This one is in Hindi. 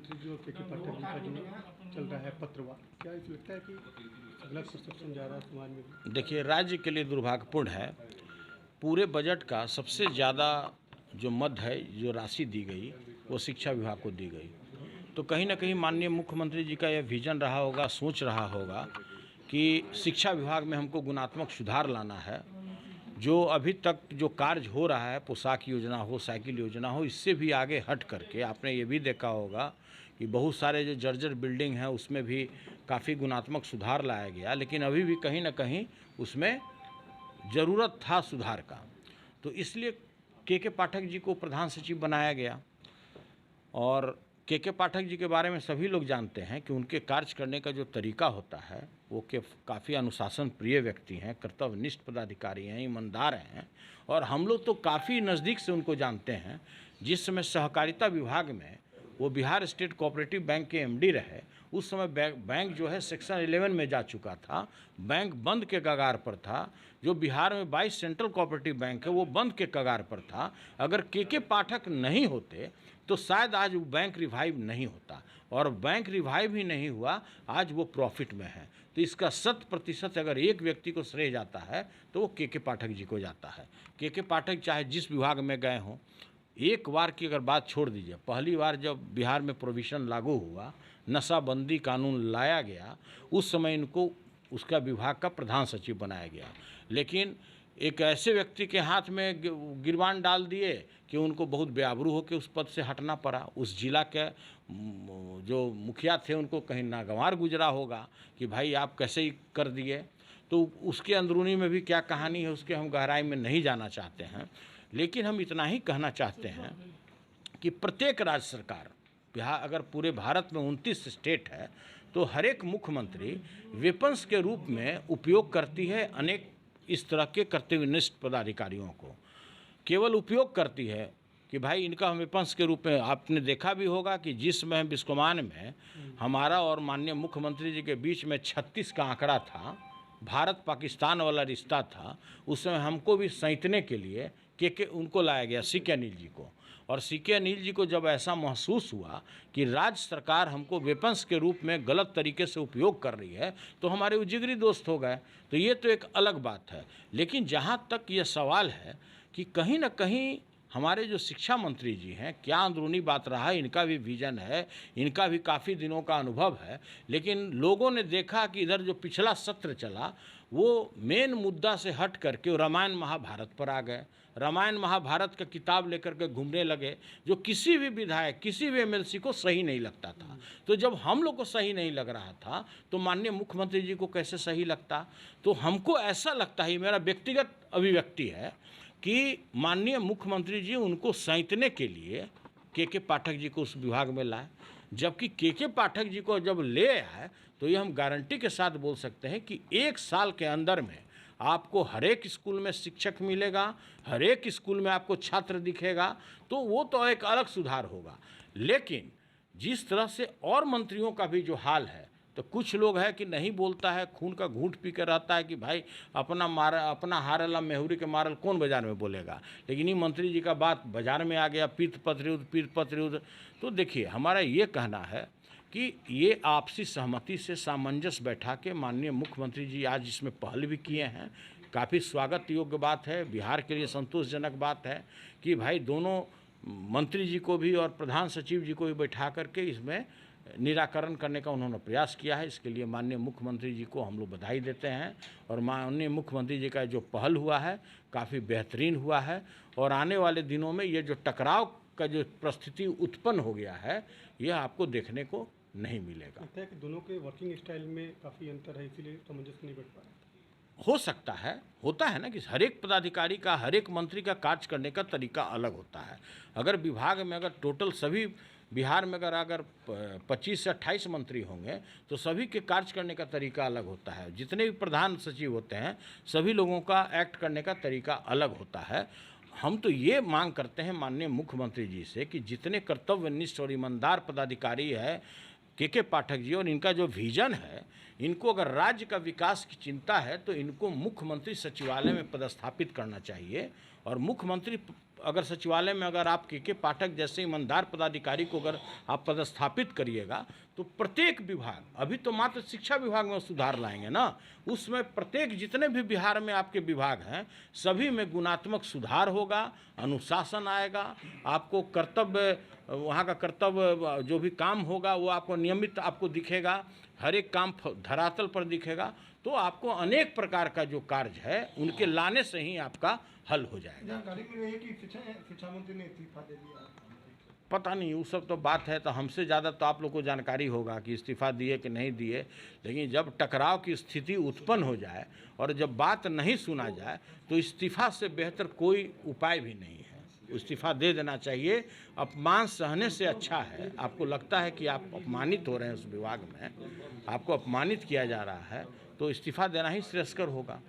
मुख्यमंत्री जी और के पाठक जी का जो चल रहा है पत्रवार, क्या इसे लगता है कि गलत परसेप्शन जा रहा है समाज में भी? देखिए, राज्य के लिए दुर्भाग्यपूर्ण है। पूरे बजट का सबसे ज़्यादा जो मद है, जो राशि दी गई, वो शिक्षा विभाग को दी गई। तो कहीं न कहीं माननीय मुख्यमंत्री जी का यह विज़न रहा होगा, सोच रहा होगा कि शिक्षा विभाग में हमको गुणात्मक सुधार लाना है। जो अभी तक जो कार्य हो रहा है, पोशाक योजना हो, साइकिल योजना हो, इससे भी आगे हट करके आपने ये भी देखा होगा कि बहुत सारे जो जर्जर बिल्डिंग हैं उसमें भी काफ़ी गुणात्मक सुधार लाया गया, लेकिन अभी भी कहीं न कहीं उसमें ज़रूरत था सुधार का। तो इसलिए के पाठक जी को प्रधान सचिव बनाया गया। और के पाठक जी के बारे में सभी लोग जानते हैं कि उनके कार्य करने का जो तरीका होता है वो काफ़ी अनुशासन प्रिय व्यक्ति हैं, कर्तव्यनिष्ठ पदाधिकारी हैं, ईमानदार हैं। और हम लोग तो काफ़ी नज़दीक से उनको जानते हैं। जिस समय सहकारिता विभाग में वो बिहार स्टेट कोऑपरेटिव बैंक के एमडी रहे, उस समय बैंक जो है सेक्शन 11 में जा चुका था, बैंक बंद के कगार पर था। जो बिहार में 22 सेंट्रल कोऑपरेटिव बैंक है वो बंद के कगार पर था। अगर के पाठक नहीं होते तो शायद आज वो बैंक रिवाइव नहीं होता, और बैंक रिवाइव ही नहीं हुआ, आज वो प्रॉफिट में है। तो इसका 100% अगर एक व्यक्ति को श्रेय जाता है तो वो के पाठक जी को जाता है। के पाठक चाहे जिस विभाग में गए हों, एक बार की अगर बात छोड़ दीजिए, पहली बार जब बिहार में प्रोविज़न लागू हुआ, नशाबंदी कानून लाया गया, उस समय इनको उसका विभाग का प्रधान सचिव बनाया गया। लेकिन एक ऐसे व्यक्ति के हाथ में गिरबान डाल दिए कि उनको बहुत बेआबरू होकर उस पद से हटना पड़ा। उस जिला के जो मुखिया थे उनको कहीं नागवार गुजरा होगा कि भाई आप कैसे ही कर दिए। तो उसके अंदरूनी में भी क्या कहानी है उसके हम गहराई में नहीं जाना चाहते हैं, लेकिन हम इतना ही कहना चाहते हैं कि प्रत्येक राज्य सरकार, बिहार अगर पूरे भारत में 29 स्टेट है तो हर एक मुख्यमंत्री वेपन्स के रूप में उपयोग करती है अनेक इस तरह के कर्तव्यनिष्ठ पदाधिकारियों को। केवल उपयोग करती है कि भाई इनका हम वेपन्स के रूप में। आपने देखा भी होगा कि जिस में बिस्कोमान में हमारा और माननीय मुख्यमंत्री जी के बीच में 36 का आंकड़ा था, भारत पाकिस्तान वाला रिश्ता था, उस समय हमको भी सैंतने के लिए के उनको लाया गया, सीके अनिल जी को। और सीके अनिल जी को जब ऐसा महसूस हुआ कि राज्य सरकार हमको वेपन्स के रूप में गलत तरीके से उपयोग कर रही है, तो हमारे वो जिगरी दोस्त हो गए। तो ये तो एक अलग बात है। लेकिन जहाँ तक ये सवाल है कि कहीं ना कहीं हमारे जो शिक्षा मंत्री जी हैं, क्या अंदरूनी बात रहा है, इनका भी विजन है, इनका भी काफ़ी दिनों का अनुभव है, लेकिन लोगों ने देखा कि इधर जो पिछला सत्र चला वो मेन मुद्दा से हट करके रामायण महाभारत पर आ गए। रामायण महाभारत का किताब लेकर के घूमने लगे, जो किसी भी विधायक, किसी भी एमएलसी को सही नहीं लगता था। तो जब हम लोग को सही नहीं लग रहा था तो माननीय मुख्यमंत्री जी को कैसे सही लगता। तो हमको ऐसा लगता है, मेरा व्यक्तिगत अभिव्यक्ति है कि माननीय मुख्यमंत्री जी उनको सैंतने के लिए के पाठक जी को उस विभाग में लाए। जबकि के पाठक जी को जब ले आए तो ये हम गारंटी के साथ बोल सकते हैं कि 1 साल के अंदर में आपको हर एक स्कूल में शिक्षक मिलेगा, हर एक स्कूल में आपको छात्र दिखेगा। तो वो तो एक अलग सुधार होगा। लेकिन जिस तरह से और मंत्रियों का भी जो हाल है, तो कुछ लोग है कि नहीं बोलता है, खून का घूंट पी कर रहता है कि भाई अपना हारला मेहुरी के मारल कौन बाजार में बोलेगा। लेकिन ये मंत्री जी का बात बाजार में आ गया, पीत पत्र युद्ध। तो देखिए, हमारा ये कहना है कि ये आपसी सहमति से सामंजस्य बैठा के माननीय मुख्यमंत्री जी आज इसमें पहल भी किए हैं। काफ़ी स्वागत योग्य बात है, बिहार के लिए संतोषजनक बात है कि भाई दोनों मंत्री जी को भी और प्रधान सचिव जी को भी बैठा करके इसमें निराकरण करने का उन्होंने प्रयास किया है। इसके लिए माननीय मुख्यमंत्री जी को हम लोग बधाई देते हैं। और माननीय मुख्यमंत्री जी का जो पहल हुआ है काफ़ी बेहतरीन हुआ है। और आने वाले दिनों में ये जो टकराव का जो परिस्थिति उत्पन्न हो गया है, यह आपको देखने को नहीं मिलेगा। लगता है कि दोनों के वर्किंग स्टाइल में काफ़ी अंतर है, इसीलिए सामंजस्य नहीं बैठ पा रहा। हो सकता है, होता है ना कि हर एक पदाधिकारी का, हर एक मंत्री का कार्य करने का तरीका अलग होता है। अगर विभाग में अगर टोटल सभी बिहार में अगर 25 से 28 मंत्री होंगे तो सभी के कार्य करने का तरीका अलग होता है। जितने भी प्रधान सचिव होते हैं सभी लोगों का एक्ट करने का तरीका अलग होता है। हम तो ये मांग करते हैं माननीय मुख्यमंत्री जी से कि जितने कर्तव्यनिष्ठ और ईमानदार पदाधिकारी है के पाठक जी, और इनका जो विजन है, इनको अगर राज्य का विकास की चिंता है तो इनको मुख्यमंत्री सचिवालय में पदस्थापित करना चाहिए और मुख्यमंत्री अगर सचिवालय में अगर आप के पाठक जैसे ईमानदार पदाधिकारी को अगर आप पदस्थापित करिएगा तो प्रत्येक विभाग, अभी तो मात्र शिक्षा विभाग में सुधार लाएंगे ना, उसमें प्रत्येक जितने भी बिहार में आपके विभाग हैं सभी में गुणात्मक सुधार होगा, अनुशासन आएगा, आपको कर्तव्य, वहाँ का कर्तव्य जो भी काम होगा वो आपको नियमित आपको दिखेगा, हर एक काम धरातल पर दिखेगा, तो आपको अनेक प्रकार का जो कार्य है उनके लाने से ही आपका हल हो जाएगा। जानकारी मिल रही है कि शिक्षा मंत्री ने इस्तीफा दे दिया। पता नहीं, वो सब तो बात है, तो हमसे ज़्यादा तो आप लोग को जानकारी होगा कि इस्तीफा दिए कि नहीं दिए, लेकिन जब टकराव की स्थिति उत्पन्न हो जाए और जब बात नहीं सुना जाए तो इस्तीफा से बेहतर कोई उपाय भी नहीं है। इस्तीफा दे देना चाहिए। अपमान सहने से अच्छा है, आपको लगता है कि आप अपमानित हो रहे हैं उस विभाग में, आपको अपमानित किया जा रहा है, तो इस्तीफा देना ही श्रेयस्कर होगा।